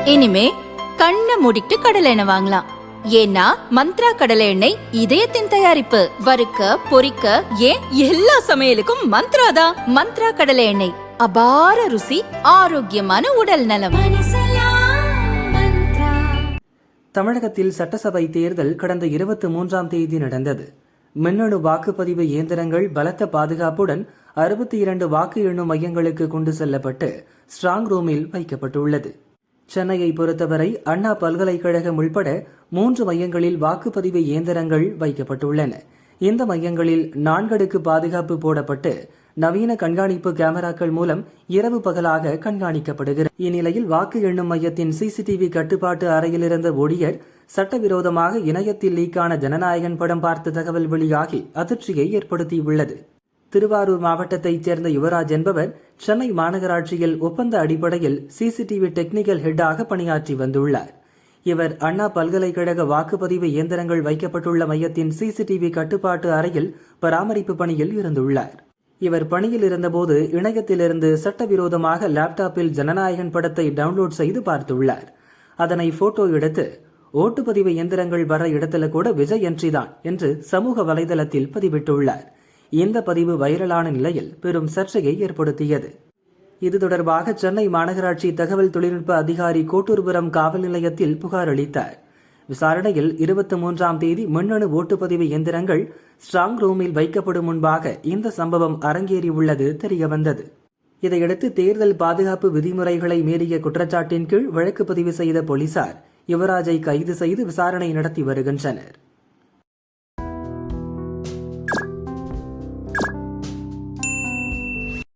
இனிமே கண்ணை மூடிட்டு கடலை எண்ணெய் வாங்கலாம். ஏன்னா மந்த்ரா கடலை எண்ணெய் இதயத்தின் தயாரிப்பு. வறுக்க பொரிக்க ஏன் எல்லா சமையலுக்கும் மந்த்ரா தான். மந்த்ரா கடலை எண்ணெய், அபார ருசி, ஆரோக்கியமான உடல் நலம். தமிழகத்தில் சட்டசபை தேர்தல் கடந்த 23ஆம் தேதி நடந்தது. மின்னணு வாக்குப்பதிவு இயந்திரங்கள் பலத்த பாதுகாப்புடன் 62 வாக்கு எண்ணும் மையங்களுக்கு கொண்டு செல்லப்பட்டு ஸ்ட்ராங் ரூமில் வைக்கப்பட்டுள்ளது. சென்னையை பொறுத்தவரை அண்ணா பல்கலைக்கழகம் உள்பட 3 மையங்களில் வாக்குப்பதிவு இயந்திரங்கள் வைக்கப்பட்டுள்ளன. இந்த மையங்களில் 4 அடுக்கு பாதுகாப்பு போடப்பட்டு நவீன கண்காணிப்பு கேமராக்கள் மூலம் இரவு பகலாக கண்காணிக்கப்படுகிறது. இந்நிலையில் வாக்கு எண்ணும் மையத்தின் சிசிடிவி கட்டுப்பாட்டு அறையில் இருந்த ஊழியர் சட்டவிரோதமாக இணையத்தில் லீக்கான ஜனநாயகன் படம் பார்த்த தகவல் வெளியாகி அதிர்ச்சியை ஏற்படுத்தியுள்ளது. திருவாரூர் மாவட்டத்தைச் சேர்ந்த யுவராஜ் என்பவர் சென்னை மாநகராட்சியில் ஒப்பந்த அடிப்படையில் சிசிடிவி டெக்னிக்கல் ஹெட்டாக பணியாற்றி வந்துள்ளார். இவர் அண்ணா பல்கலைக்கழக வாக்குப்பதிவு இயந்திரங்கள் வைக்கப்பட்டுள்ள மையத்தின் சிசிடிவி கட்டுப்பாட்டு அறையில் பராமரிப்பு பணியில் இருந்துள்ளார். இவர் பணியில் இருந்தபோது இணையத்திலிருந்து சட்டவிரோதமாக லேப்டாப்பில் ஜனநாயகன் படத்தை டவுன்லோட் செய்து பார்த்துள்ளார். அதனை போட்டோ எடுத்து ஓட்டுப்பதிவு இயந்திரங்கள் வர இடத்துல கூட விஜய் என்ட்ரிதான் என்று சமூக வலைதளத்தில் பதிவிட்டுள்ளார். இந்த பதிவு வைரலான நிலையில் பெரும் சர்ச்சையை ஏற்படுத்தியது. இது தொடர்பாக சென்னை மாநகராட்சி தகவல் தொழில்நுட்ப அதிகாரி கோட்டூர்புரம் காவல் நிலையத்தில் புகார் அளித்தார். விசாரணையில் 23ஆம் தேதி மின்னணு ஓட்டுப்பதிவு இயந்திரங்கள் ஸ்ட்ராங் ரூமில் வைக்கப்படும் முன்பாக இந்த சம்பவம் அரங்கேறியுள்ளது தெரியவந்தது. இதையடுத்து தேர்தல் பாதுகாப்பு விதிமுறைகளை மீறிய குற்றச்சாட்டின் கீழ் வழக்கு பதிவு செய்த போலீசார் யுவராஜை கைது செய்து விசாரணை நடத்தி வருகின்றனர்.